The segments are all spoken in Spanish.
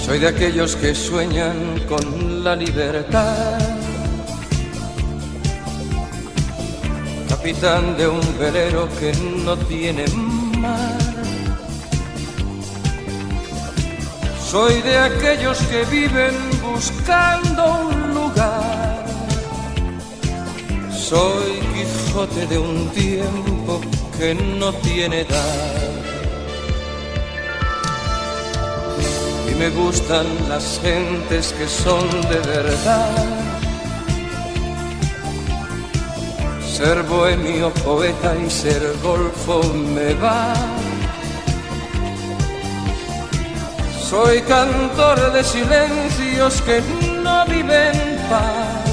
Soy de aquellos que sueñan con la libertad, capitán de un velero que no tiene mar. Soy de aquellos que viven buscando un lugar. Soy Quijote de un tiempo que no tiene edad. Y me gustan las gentes que son de verdad. Ser bohemio, poeta y ser golfo me va. Soy cantor de silencios que no viven paz.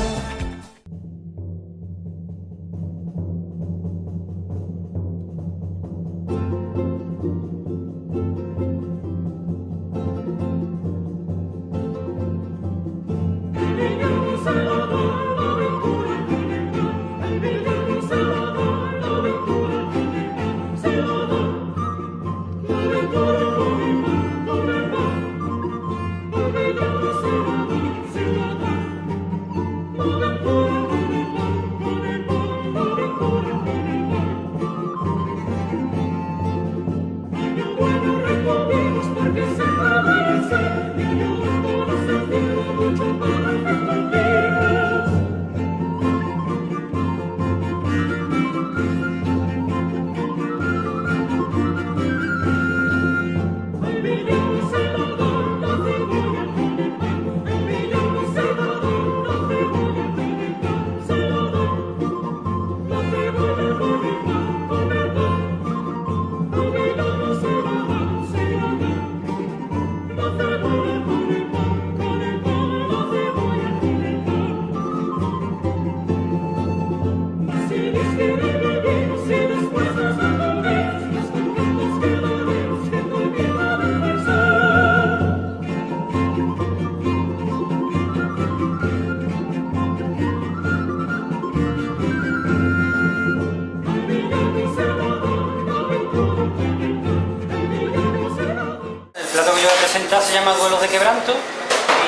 Se llama Duelos de Quebranto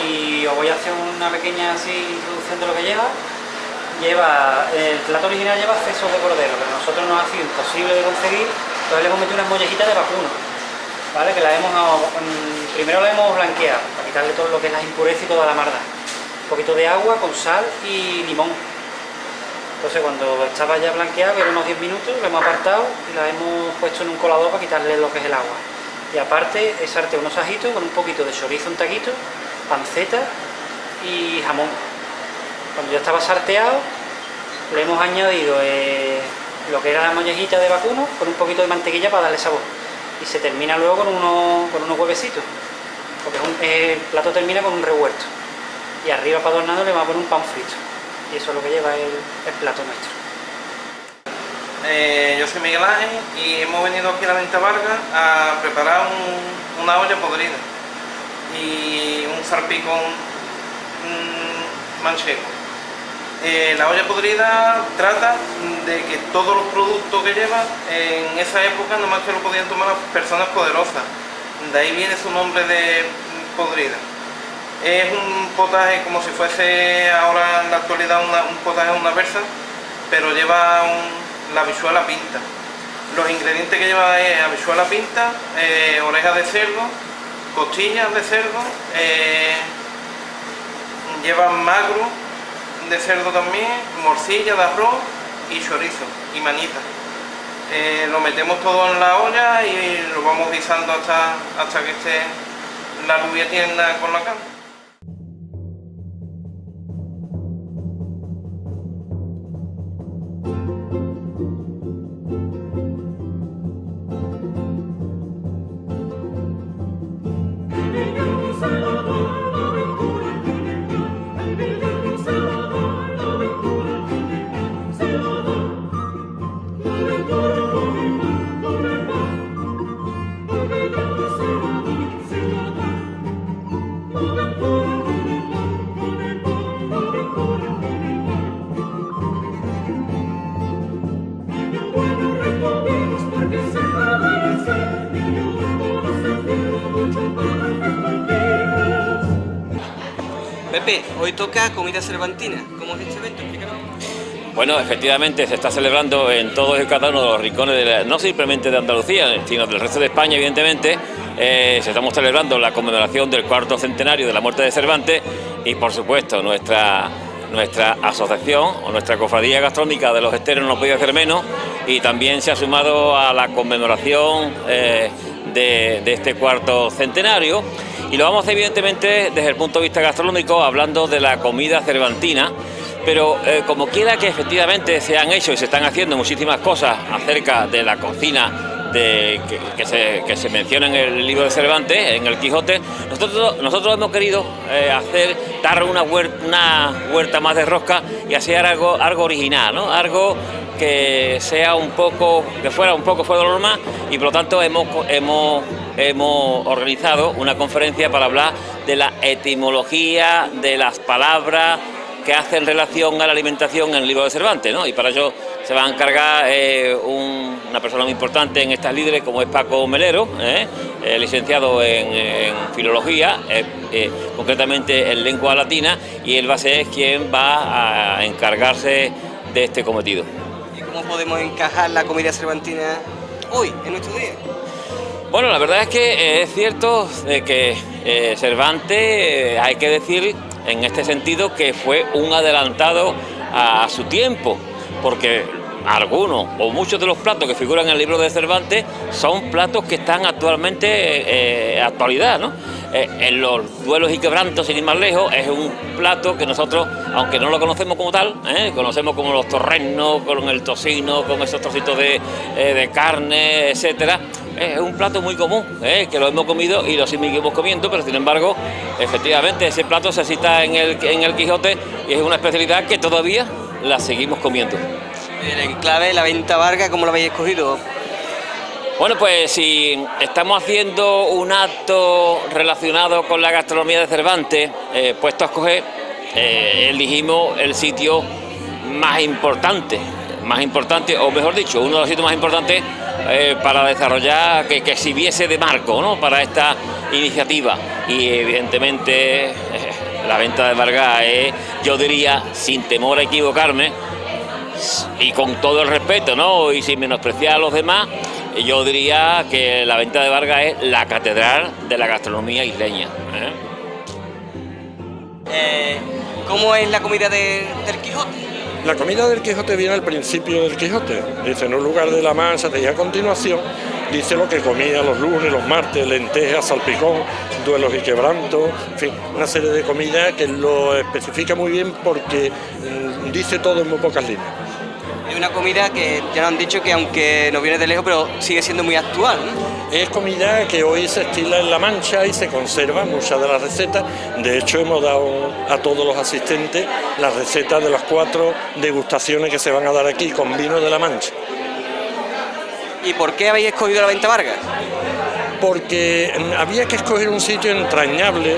y os voy a hacer una pequeña introducción de lo que lleva. El plato original lleva sesos de cordero, pero a nosotros nos ha sido imposible de conseguir, entonces le hemos metido unas mollejitas de vacuno, ¿vale? Que primero la hemos blanqueado para quitarle todo lo que es las impurezas y toda la marda. Un poquito de agua con sal y limón. Entonces cuando estaba ya blanqueada, pero unos 10 minutos, la hemos apartado y la hemos puesto en un colador para quitarle lo que es el agua. Y aparte, echarte unos ajitos con un poquito de chorizo, un taquito, panceta y jamón. Cuando ya estaba salteado, le hemos añadido lo que era la mollejita de vacuno con un poquito de mantequilla para darle sabor. Y se termina luego con unos huevecitos, porque el plato termina con un revuelto. Y arriba, para adornarlo, le vamos a poner un pan frito. Y eso es lo que lleva el plato nuestro. Yo soy Miguel Ángel y hemos venido aquí a la Venta Vargas a preparar una olla podrida y un salpicón manchego. La olla podrida trata de que todos los productos que lleva en esa época nomás que lo podían tomar las personas poderosas. De ahí viene su nombre de podrida. Es un potaje como si fuese ahora en la actualidad un potaje una versa, pero lleva la habichuela pinta. Los ingredientes que lleva es habichuela pinta, orejas de cerdo, costillas de cerdo, lleva magro de cerdo también, morcilla de arroz y chorizo y manita. Lo metemos todo en la olla y lo vamos guisando hasta que esté la rubia tierna con la carne. Porque se agradece, y yo puedo sentir mucho para Pepe, hoy toca comida cervantina. ¿Cómo es este evento? Explícanos. Bueno, efectivamente se está celebrando en todos y cada uno de los rincones, no simplemente de Andalucía, sino del resto de España, evidentemente. Estamos celebrando la conmemoración del 4º centenario de la muerte de Cervantes y, por supuesto, nuestra asociación o nuestra cofradía gastronómica de los Esteros no podía hacer menos, y también se ha sumado a la conmemoración de este 4º centenario, y lo vamos a hacer evidentemente desde el punto de vista gastronómico, hablando de la comida cervantina. Pero como quiera que efectivamente se han hecho y se están haciendo muchísimas cosas acerca de la cocina que se menciona en el libro de Cervantes, en el Quijote, nosotros hemos querido dar una huerta más de rosca y hacer algo original, ¿no? Algo que sea fuera un poco fuera de lo normal, y por lo tanto hemos organizado una conferencia para hablar de la etimología de las palabras que hacen relación a la alimentación en el libro de Cervantes, ¿no? Y para ello se va a encargar una persona muy importante en estas líderes, como es Paco Melero, licenciado en Filología, concretamente en Lengua Latina, y él va a ser quien va a encargarse de este cometido. ¿Y cómo podemos encajar la comida cervantina hoy, en nuestro día? Bueno, la verdad es que es cierto que Cervantes, hay que decir en este sentido que fue un adelantado a su tiempo, porque algunos o muchos de los platos que figuran en el libro de Cervantes son platos que están actualmente en actualidad, ¿no? En los duelos y quebrantos, sin ir más lejos, es un plato que nosotros, aunque no lo conocemos como tal, conocemos como los torrenos, con el tocino, con esos trocitos de carne, etcétera. Es un plato muy común, que lo hemos comido y lo seguimos comiendo, pero sin embargo, efectivamente, ese plato se cita en el Quijote y es una especialidad que todavía la seguimos comiendo. El enclave, la Venta Varga, ¿cómo lo habéis escogido? Bueno, pues si estamos haciendo un acto relacionado con la gastronomía de Cervantes, puesto a escoger, elegimos el sitio más importante, o mejor dicho, uno de los sitios más importantes para desarrollar, que sirviese de marco, ¿no?, para esta iniciativa. Y evidentemente la Venta de Vargas es, yo diría, sin temor a equivocarme, y con todo el respeto, ¿no?, y sin menospreciar a los demás, yo diría que la Venta de Vargas es la catedral de la gastronomía isleña. ¿Cómo es la comida del Quijote? La comida del Quijote viene al principio del Quijote. Dice, en un lugar de la Mancha, y a continuación dice lo que comía los lunes, los martes: lentejas, salpicón, duelos y quebrantos, en fin, una serie de comidas que lo especifica muy bien porque dice todo en muy pocas líneas. Es una comida que ya nos han dicho que, aunque nos viene de lejos, pero sigue siendo muy actual, ¿no? Es comida que hoy se estila en La Mancha y se conserva muchas de las recetas. De hecho, hemos dado a todos los asistentes las recetas de las 4 degustaciones que se van a dar aquí con vino de La Mancha. ¿Y por qué habéis escogido la Venta Vargas? Porque había que escoger un sitio entrañable,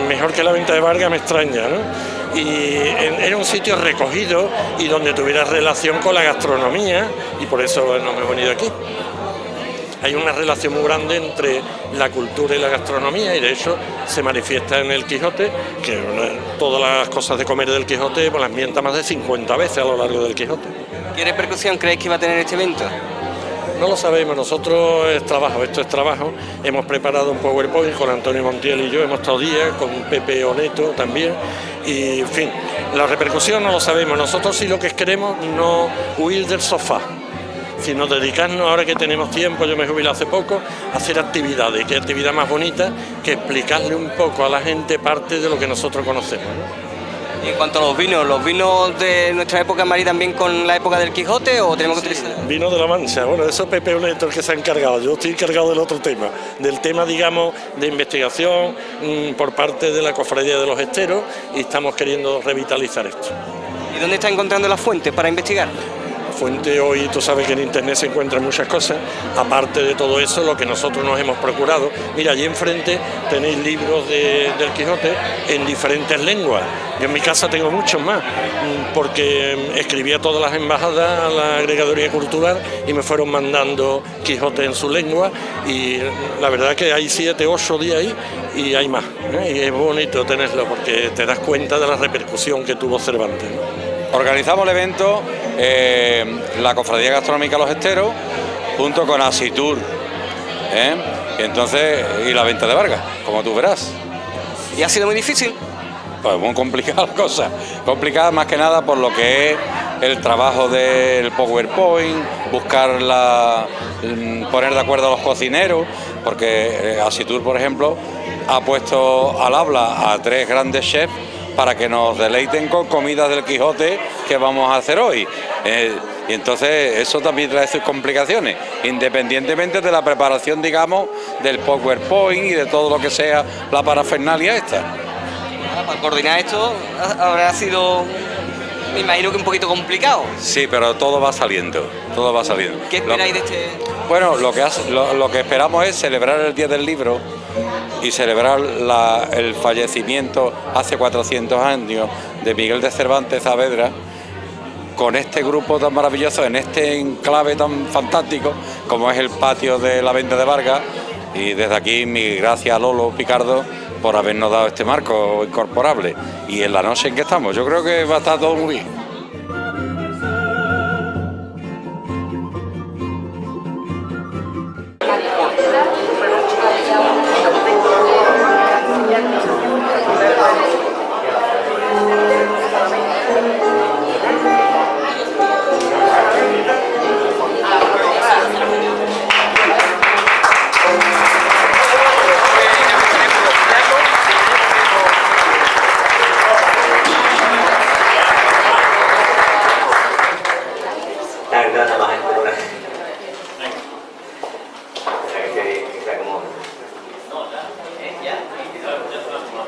mejor que la Venta de Vargas me extraña, ¿no? Y era un sitio recogido y donde tuviera relación con la gastronomía, y por eso nos hemos venido aquí. Hay una relación muy grande entre la cultura y la gastronomía, y de hecho se manifiesta en el Quijote, que todas las cosas de comer del Quijote pues las mienta más de 50 veces a lo largo del Quijote. ¿Qué repercusión creéis que va a tener este evento? No lo sabemos, nosotros esto es trabajo. Hemos preparado un PowerPoint con Antonio Montiel y yo, hemos estado días, con Pepe Oneto también, y en fin, la repercusión no lo sabemos. Nosotros sí lo que queremos, no huir del sofá, sino dedicarnos, ahora que tenemos tiempo, yo me jubilé hace poco, a hacer actividades. Qué actividad más bonita que explicarle un poco a la gente parte de lo que nosotros conocemos, ¿no? Y en cuanto a los vinos de nuestra época, Mari, ¿también con la época del Quijote o tenemos que utilizar? Vino de La Mancha, bueno, eso es Pepe Oneto el que se ha encargado. Yo estoy encargado del otro tema, del tema, digamos, de investigación por parte de la Cofradía de los Esteros, y estamos queriendo revitalizar esto. ¿Y dónde está encontrando las fuentes para investigar? fuente hoy, tú sabes que en internet se encuentran muchas cosas. Aparte de todo eso, lo que nosotros nos hemos procurado, mira, allí enfrente tenéis libros del Quijote en diferentes lenguas. Yo en mi casa tengo muchos más, porque escribí a todas las embajadas, a la agregaduría cultural, y me fueron mandando Quijote en su lengua, y la verdad que hay 7, 8 días ahí y hay más, ¿eh? Y es bonito tenerlo porque te das cuenta de la repercusión que tuvo Cervantes, ¿no? Organizamos el evento la Cofradía Gastronómica Los Esteros junto con Asitur, y la venta de Vargas, como tú verás. ¿Y ha sido muy difícil? Pues muy complicada la cosa, complicada más que nada por lo que es el trabajo del PowerPoint, poner de acuerdo a los cocineros, porque Asitur, por ejemplo, ha puesto al habla a 3 grandes chefs para que nos deleiten con comidas del Quijote que vamos a hacer hoy. Y entonces eso también trae sus complicaciones, independientemente de la preparación, digamos, del PowerPoint y de todo lo que sea la parafernalia esta. Para coordinar esto habrá sido, me imagino que un poquito complicado. Sí, pero todo va saliendo, todo va saliendo. ¿Qué esperáis de este...? Bueno, lo que esperamos es celebrar el Día del Libro y celebrar el fallecimiento hace 400 años de Miguel de Cervantes Saavedra con este grupo tan maravilloso, en este enclave tan fantástico como es el patio de la Venta de Vargas, y desde aquí mi gracias a Lolo Picardo por habernos dado este marco incorporable, y en la noche en que estamos yo creo que va a estar todo muy bien.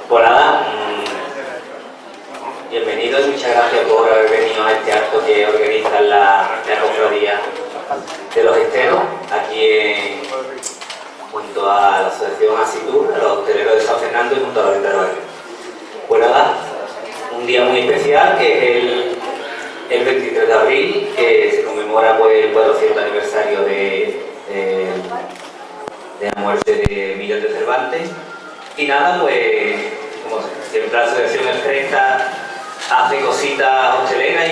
Pues nada, bienvenidos y muchas gracias por haber venido a este acto que organiza la Cofradía de los Esteros, aquí junto a la Asociación Asitur, a los hosteleros de San Fernando y junto a la Venta de Vargas. Pues nada, un día muy especial que es el 23 de abril, que se conmemora pues, el 400 aniversario de la muerte de Miguel de Cervantes. Y nada, pues, como siempre la Asociación El Cresta hace cositas hosteleras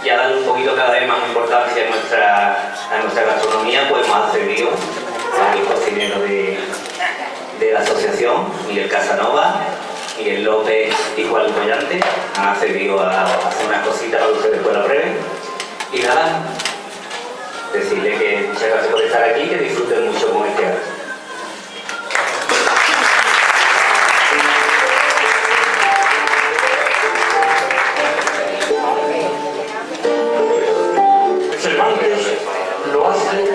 y a darle un poquito cada vez más importancia a nuestra gastronomía, pues hemos accedido a los cocineros de la asociación, Miguel Casanova, Miguel López y Juan Collante, han accedido a hacer unas cositas para que ustedes después la prueben. Y nada, decirle que muchas gracias por estar aquí, que disfruten mucho con este acto. Lo hace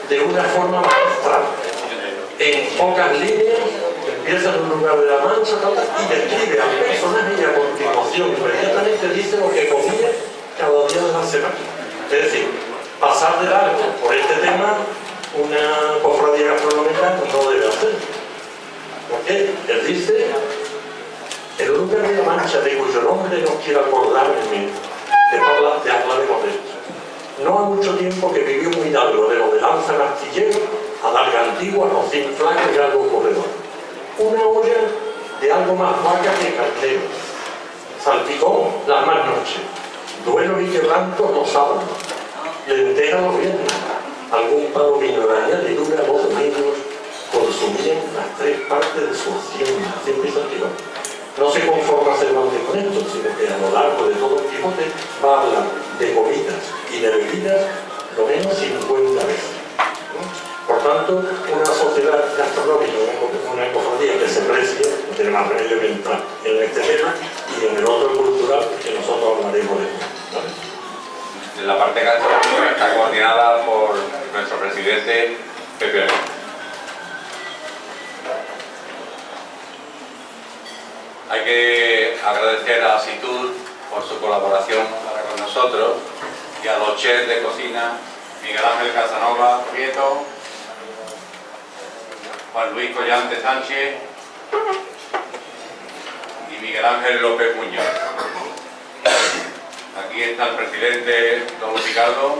de una forma magistral, en pocas líneas, empieza en un lugar de la Mancha y describe al personaje y a continuación inmediatamente dice lo que comía cada día de la semana. Es decir, pasar de largo por este tema una cofradía gastronómica no debe hacer. Porque él dice, el lugar de la Mancha de cuyo nombre no quiero acordarme de hablaremos de esto. No ha mucho tiempo que vivió un hidalgo de lo de lanza en astillero, adarga antigua, rocín flaco y algo corredor. Una olla de algo más vaca que cartero. Salpicón las más noches. Duelo y quebranto los sábados. Lenteja los viernes. Algún palomino de añadidura, los domingos consumían las 3 partes de su hacienda. Siempre Santiago. No se conforma Cervantes con esto, sino que a lo largo de todo el Quijote va a hablar de comidas y de bebidas lo menos 50 veces. Por tanto, una sociedad gastronómica, una cofradía que se precie, no tiene más remedio que entrar en este tema y en el otro cultural que nosotros hablaremos de esto. ¿Vale? La parte gastronómica está coordinada por nuestro presidente Pepe. Hay que agradecer a Asitur por su colaboración con nosotros y a los chefs de cocina, Miguel Ángel Casanova Prieto, Juan Luis Collante Sánchez y Miguel Ángel López Muñoz. Aquí está el presidente don Ricardo,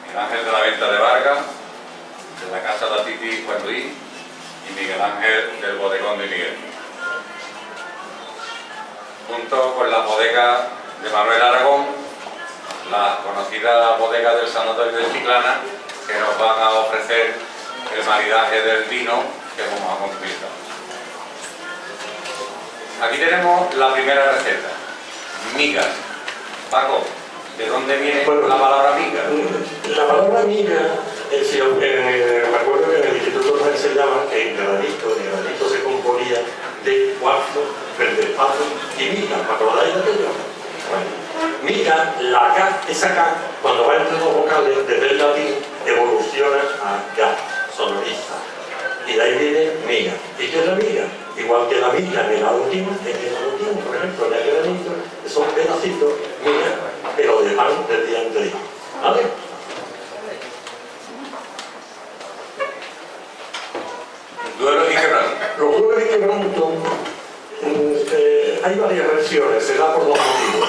Miguel Ángel de la Venta de Vargas, de la Casa de Titi Juan Luis y Miguel Ángel del Bodegón de Miguel. Junto con la bodega de Manuel Aragón, la conocida bodega del Sanatorio de Chiclana, que nos van a ofrecer el maridaje del vino que vamos a consumir. Aquí tenemos la primera receta, migas. Paco, ¿de dónde viene la palabra miga? La palabra miga, me acuerdo que en el instituto nos enseñaban que el granito se componía de cuarzo, feldespato y miga. ¿Me acordáis de aquello? Bueno, miga, la K, esa K, cuando va entre dos vocales desde el latín, evoluciona a K, sonoriza. Y de ahí viene miga. ¿Y qué es la miga? Igual que la miga en el latín, por ejemplo, en el granito, son pedacitos, miga, pero de pan del día anterior. ¿Vale? Duelos y quebrantos. Los duelos y quebrantos, hay varias versiones, se da por dos motivos.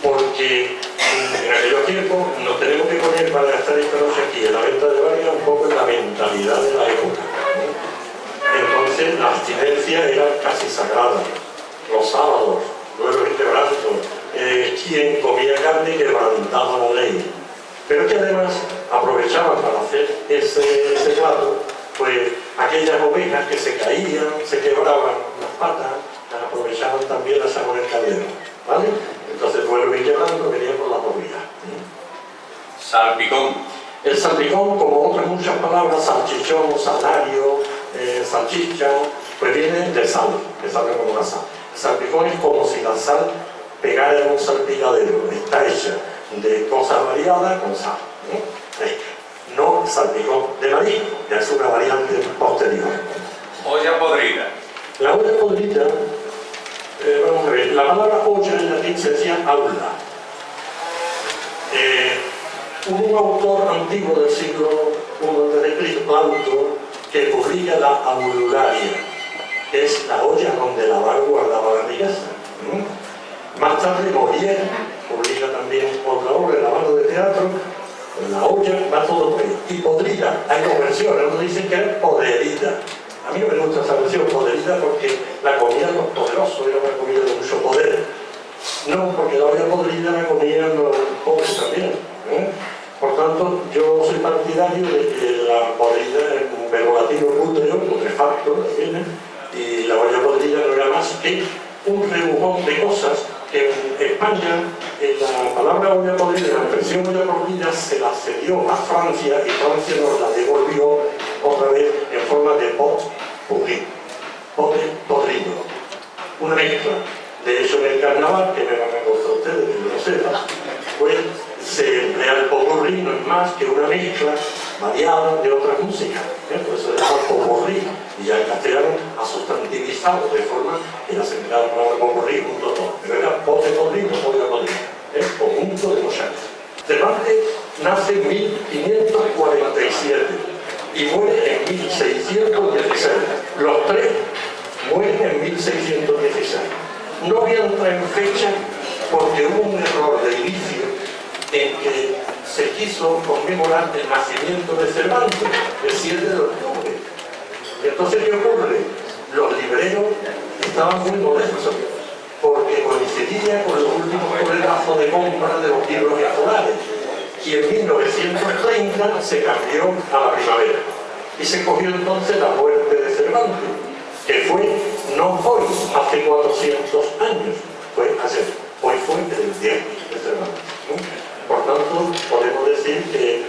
Porque en aquellos tiempos nos tenemos que poner, para gastar esta noche aquí en la Venta de Vargas, un poco en la mentalidad de la época. Entonces la abstinencia era casi sagrada. Los sábados, duelos y quebrantos, quien comía carne quebrantaba la ley. Pero que además aprovechaban para hacer ese plato, pues aquellas ovejas que se caían, se quebraban las patas, las aprovechaban también a saborear el caldero, ¿vale? Entonces duelo y quebranto venía por las dos vías. Salpicón. El salpicón, como otras muchas palabras, salchichón, salario, salchicha, pues viene de sal, que sabe como una sal. El salpicón es como si la sal pegara en un salpicadero, está hecha de cosas variadas con sal. No salpicón de marisco, ya es una variante posterior. Olla podrida. La olla podrida, vamos a ver, la palabra olla en latín se decía aula. Un autor antiguo del siglo I a.C., Plauto, que publica la aulularia, que es la olla donde el avaro guardaba la riqueza. Más tarde Molière publica también otra obra, El avaro de teatro. La olla va todo por ahí. Y podrida, hay dos versiones, uno dice que es podrida. A mí no me gusta esa versión, podrida, porque la comida de los poderosos era una comida de mucho poder. No, porque la olla podrida la comían los pobres también. Por tanto, yo soy partidario de que la podrida es un verbo latino puteo, putrefacto, y la olla podrida no era más que un rebujón de cosas que en España, la palabra olla podrida, la expresión olla podrida se la cedió a Francia y Francia nos la devolvió otra vez en forma de pot pourri, pote podrido, una mezcla. De hecho, en el carnaval, que me van a contar ustedes, que yo no sepa, pues se emplea el pot-pourri, no es más que una mezcla variada de otras músicas. Por eso se llama pot-pourri, y ya en castellano ha sustantivizado de forma que ya se emplea la palabra pot-pourri junto a todo. Pero era pote podrido, olla podrida, conjunto de muchachos. Cervantes nace en 1547 y muere en 1616. Los tres mueren en 1616. No voy a entrar en fecha porque hubo un error de inicio en que se quiso conmemorar el nacimiento de Cervantes, el 7 de octubre. Y entonces, ¿qué ocurre? Los libreros estaban muy molestos porque coincidía con los últimos coletazos de compra de los libros escolares. Y en 1930 se cambió a la primavera. Y se cogió entonces la muerte de Cervantes, que fue no hoy, hace 400 años, fue ayer. Hoy fue el día de Cervantes. Por tanto, podemos decir que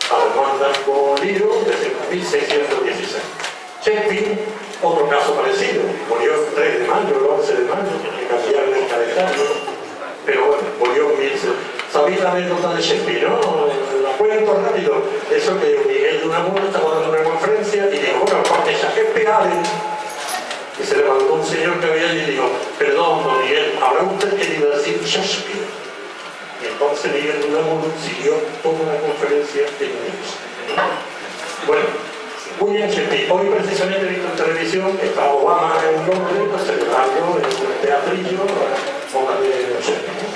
para no andar con lío, desde 1616. Shakespeare, otro caso parecido, murió el 3 de mayo, el 11 de mayo, que cambiaron el calendario, pero bueno, murió en 1600. ¿Sabéis la anécdota de Shakespeare, no? La cuento rápido. Eso que Miguel de Unamuno estaba dando una conferencia y dijo, bueno, porque Shakespeare, y se levantó un señor que había allí y dijo, perdón, don Miguel, ¿habrá usted querido decir Shakespeare? José Miguel Unamuno siguió toda la conferencia en inglés. Bueno, William Shakespeare. Hoy precisamente he visto en televisión que está Obama en Londres pues, celebrando en un teatrillo obra de Shakespeare.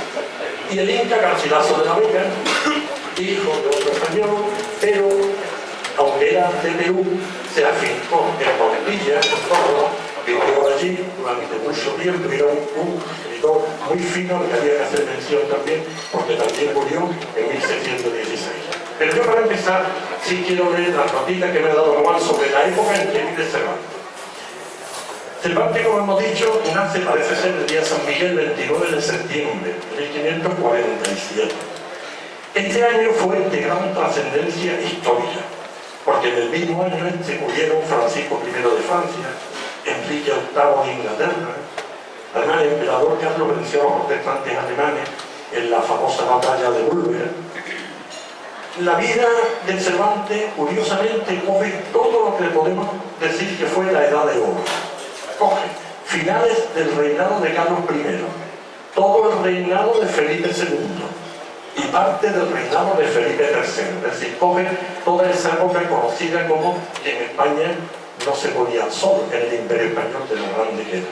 Y el Inca Garcilaso de la Vega, hijo de otro español, pero aunque era de Perú, se afincó en Montilla, en Córdoba, vivió allí durante mucho tiempo, era un escritor muy fino que había que hacer mención también, porque también murió en 1616. Pero yo para empezar, sí quiero leer las notitas que me ha dado Juan sobre la época en que vive Cervantes. Cervantes, como hemos dicho, nace, parece ser, el día de San Miguel, 29 de septiembre de 1547. Este año fue de gran trascendencia histórica, porque en el mismo año murieron Francisco I de Francia, Enrique VIII de Inglaterra. Además, el emperador Carlos venció a los protestantes alemanes en la famosa batalla de Bulwer. La vida de Cervantes, curiosamente, coge todo lo que podemos decir que fue la Edad de Oro. Coge finales del reinado de Carlos I, todo el reinado de Felipe II y parte del reinado de Felipe III. Es decir, coge toda esa época conocida como que en España no se ponía el sol en el Imperio Español de lo grande que era.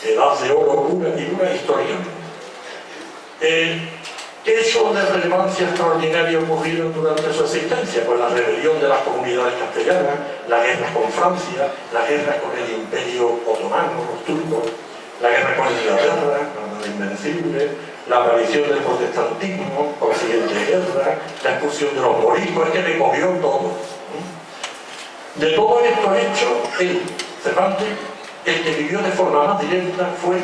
Edad de Oro pura y dura históricamente. ¿Qué hechos de relevancia extraordinaria ocurrieron durante su existencia? Pues la rebelión de las comunidades castellanas, la guerra con Francia, la guerra con el Imperio Otomano, los turcos, la guerra con Inglaterra, la Invencible, la aparición del protestantismo, consiguiente guerra, la expulsión de los moriscos, es que le cogió todo. De todo esto hecho, Cervantes, el que vivió de forma más directa fue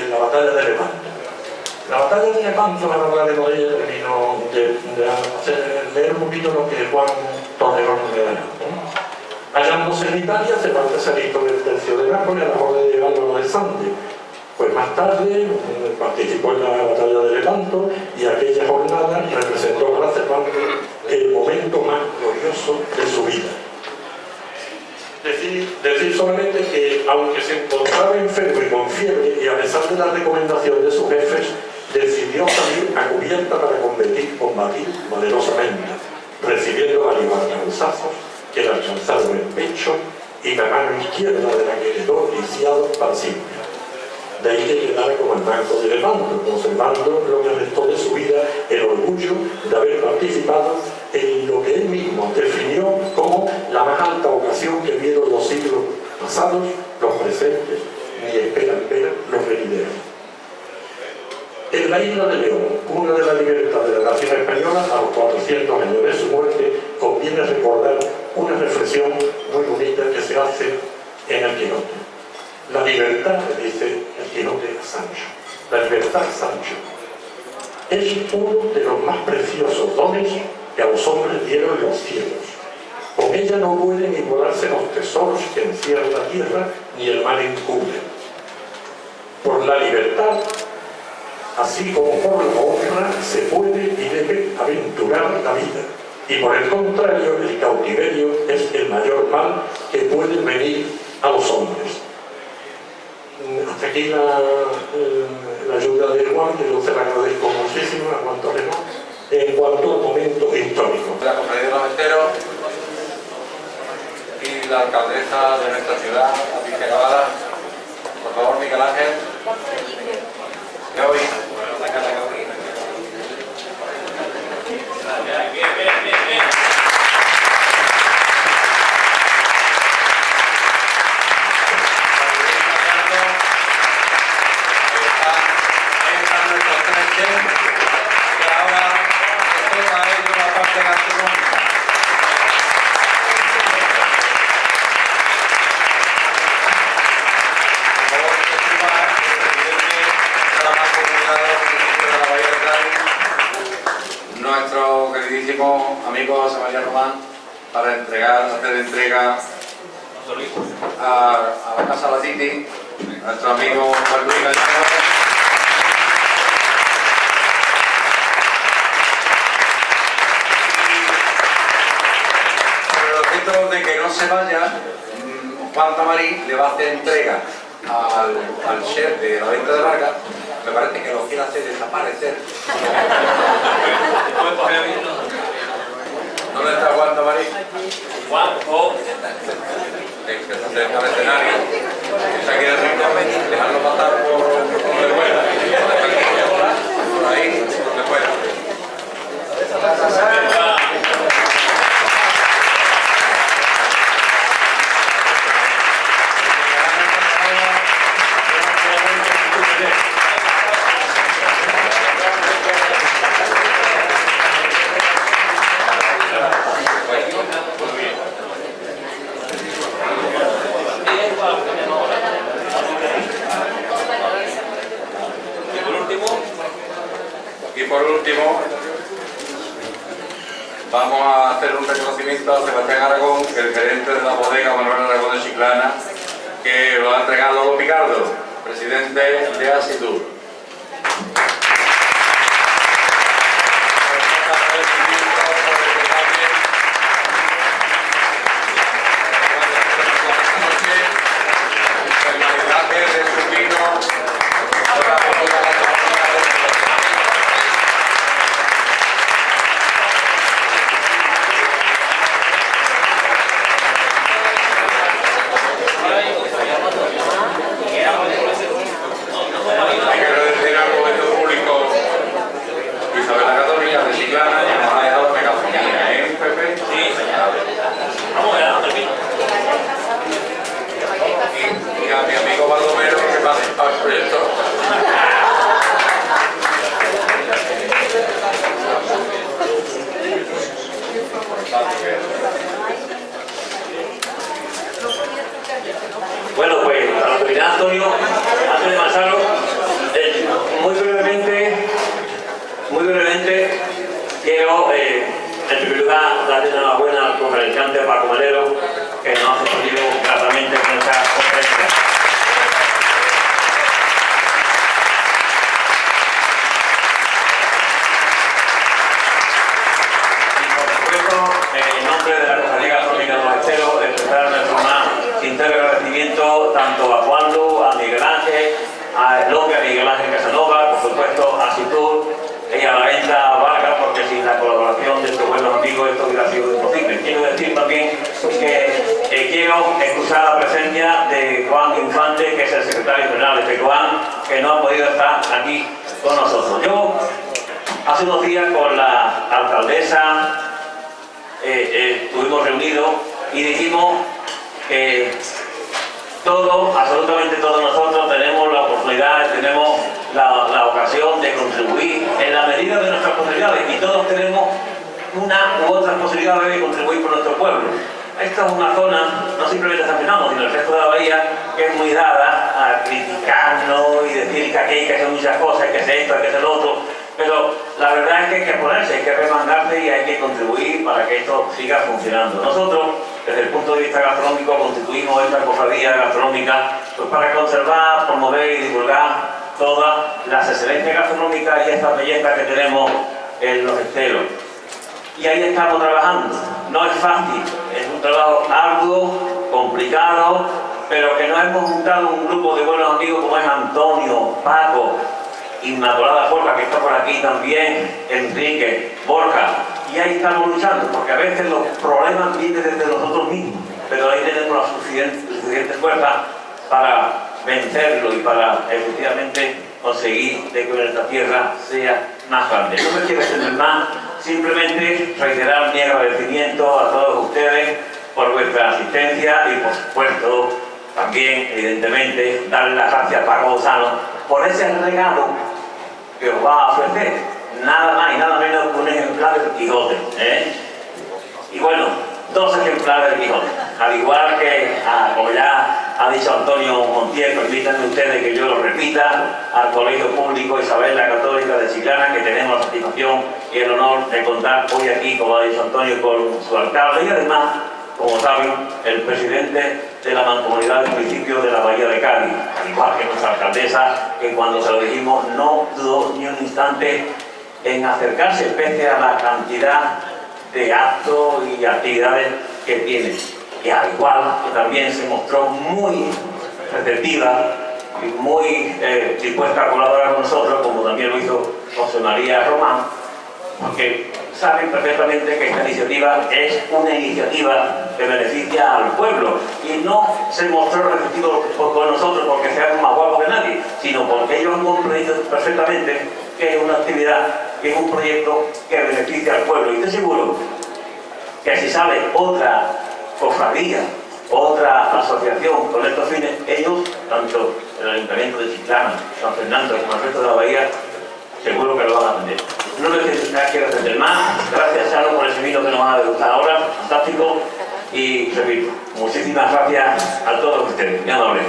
la batalla de Lepanto. La batalla de Lepanto, la verdad de ella, terminó de leer un poquito lo que Juan Torrejón le da. Hallándose en Italia, Cervantes se alistó del tercio de Nápoles a la hora de llegar a lo de Sande. Pues más tarde participó en la batalla de Lepanto y aquella jornada representó para Cervantes el momento más glorioso de su vida. Decir solamente que, aunque se encontraba enfermo y con fiebre, y a pesar de la recomendación de sus jefes, decidió salir a cubierta para combatir valerosamente, recibiendo alivarganzazos que le alcanzaron el pecho y la mano izquierda de la que quedó lisiado para siempre. De ahí que quedara como el manco de Lepanto, conservando lo que restó de su vida el orgullo de haber participado en lo que él mismo definió como la más alta ocasión que vieron los siglos pasados, los presentes, ni esperan ver los venideros. En la isla de León, cuna de la libertad de la nación española, a los 400 años de su muerte, conviene recordar una reflexión muy bonita que se hace en el Quijote. La libertad, le dice el Quijote a Sancho, la libertad, Sancho, es uno de los más preciosos dones que a los hombres dieron los cielos. Con ella no pueden igualarse los tesoros que encierra la tierra ni el mar encubre. Por la libertad, así como por la honra, se puede y debe aventurar la vida. Y por el contrario, el cautiverio es el mayor mal que puede venir a los hombres. Hasta aquí la ayuda de Juan, que yo se la agradezco muchísimo a Juan Torrejón, en cuanto al momento histórico. La Cofradía de los Esteros y la alcaldesa de nuestra ciudad, Patricia Cavada. Por favor, Miguel Ángel. Gaudí. Nuestro queridísimo amigo José María Román, para hacer entrega a la Casa Latiti, nuestro amigo Juan Luis Gallego. Por el objeto de que no se vaya, Juan Tamarí le va a hacer entrega al chef de la venta de Vargas me parece que lo quiere hacer desaparecer. ¿Dónde está Juan Tamarí? Juan o... Que se acerca al escenario. Si se quiere rico, dejarlo pasar por donde pueda. Por ahí, donde pueda. Y por último, vamos a hacer un reconocimiento a Sebastián Aragón, el gerente de la bodega Manuel Aragón de Chiclana, que lo ha entregado a Lolo Picardo, presidente de Asitur. Bueno, pues a la autoridad Antonio, antes de marcharlo, muy brevemente quiero en primer lugar darle una enhorabuena al conferenciante Paco Melero, que nos ha sostenido gratamente con esta conferencia. En nombre de la Cofradía Gastronómica de los Esteros, expresar nuestro más sincero agradecimiento tanto a Juanlu, a Miguel Ángel, a López, a Miguel Ángel Casanova, por supuesto a Asitur y a la venta Vargas, porque sin la colaboración de estos buenos amigos esto hubiera sido imposible. Quiero decir también que quiero excusar la presencia de Juan Infante, que es el secretario general de FECOAN, que no ha podido estar aquí con nosotros. Yo hace unos días con la alcaldesa estuvimos reunidos y dijimos que todos, absolutamente todos nosotros tenemos la oportunidad, tenemos la ocasión de contribuir en la medida de nuestras posibilidades, y todos tenemos una u otras posibilidades de contribuir por nuestro pueblo. Esta es una zona, no simplemente San Fernando, sino el resto de la bahía, que es muy dada a criticarnos y decir que aquí hay que hacer muchas cosas, que hacer esto, hay que hacer lo otro. Pero la verdad es que hay que ponerse, hay que remangarse y hay que contribuir para que esto siga funcionando. Nosotros, desde el punto de vista gastronómico, constituimos esta cofradía gastronómica pues para conservar, promover y divulgar todas las excelencias gastronómicas y estas bellezas que tenemos en los esteros. Y ahí estamos trabajando. No es fácil, es un trabajo arduo, complicado, pero que nos hemos juntado un grupo de buenos amigos como es Antonio, Paco, Inmaculada Forja, que está por aquí también, Enrique, Borja, y ahí estamos luchando, porque a veces los problemas vienen desde nosotros mismos, pero ahí tenemos la suficiente fuerza para vencerlo y para efectivamente conseguir de que nuestra tierra sea más grande. No me quiero extender más, simplemente reiterar mi agradecimiento a todos ustedes por vuestra asistencia y por supuesto también, evidentemente, darle las gracias a Paco Lozano por ese regalo que os va a ofrecer, nada más y nada menos que un ejemplar del Quijote, Y bueno, 2 ejemplares del Quijote, al igual que, como ya ha dicho Antonio Montiel, permítanme ustedes que yo lo repita, al Colegio Público Isabel la Católica de Chiclana, que tenemos la satisfacción y el honor de contar hoy aquí, como ha dicho Antonio, con su alcalde y además, como saben, el presidente de la mancomunidad del municipio de la Bahía de Cádiz, al igual que nuestra alcaldesa, que cuando se lo dijimos no dudó ni un instante en acercarse, pese a la cantidad de actos y actividades que tiene. Y al igual que también se mostró muy receptiva muy dispuesta a colaborar con nosotros, como también lo hizo José María Román, porque saben perfectamente que esta iniciativa es una iniciativa que beneficia al pueblo y no se mostró receptivo con nosotros porque seamos más guapos que nadie, sino porque ellos han comprendido perfectamente que es una actividad, que es un proyecto que beneficia al pueblo. Y estoy seguro que si sale otra cofradía, otra asociación con estos fines, ellos, tanto el Ayuntamiento de Chiclana, San Fernando como el resto de la bahía, seguro que lo van a atender. No quiero atender más. Gracias, Chano, por ese vino que nos va a degustar ahora. Fantástico. Y repito, muchísimas gracias a todos ustedes. Muy amables.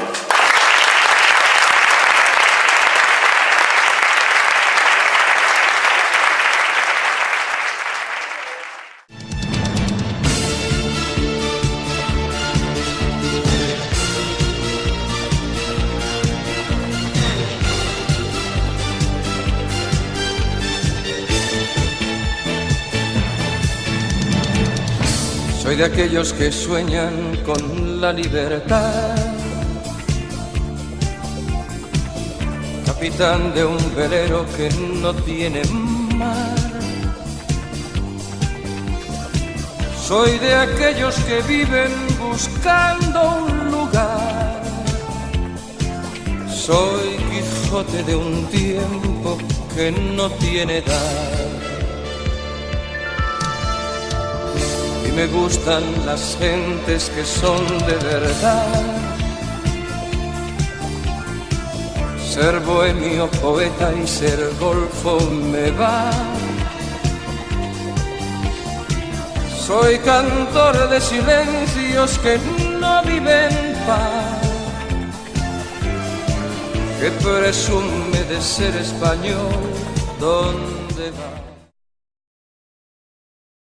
Soy de aquellos que sueñan con la libertad, capitán de un velero que no tiene mar. Soy de aquellos que viven buscando un lugar. Soy Quijote de un tiempo que no tiene edad. Y me gustan las gentes que son de verdad. Ser bohemio, poeta y ser golfo me va. Soy cantor de silencios que no viven paz, que presume de ser español. ¿Dónde va?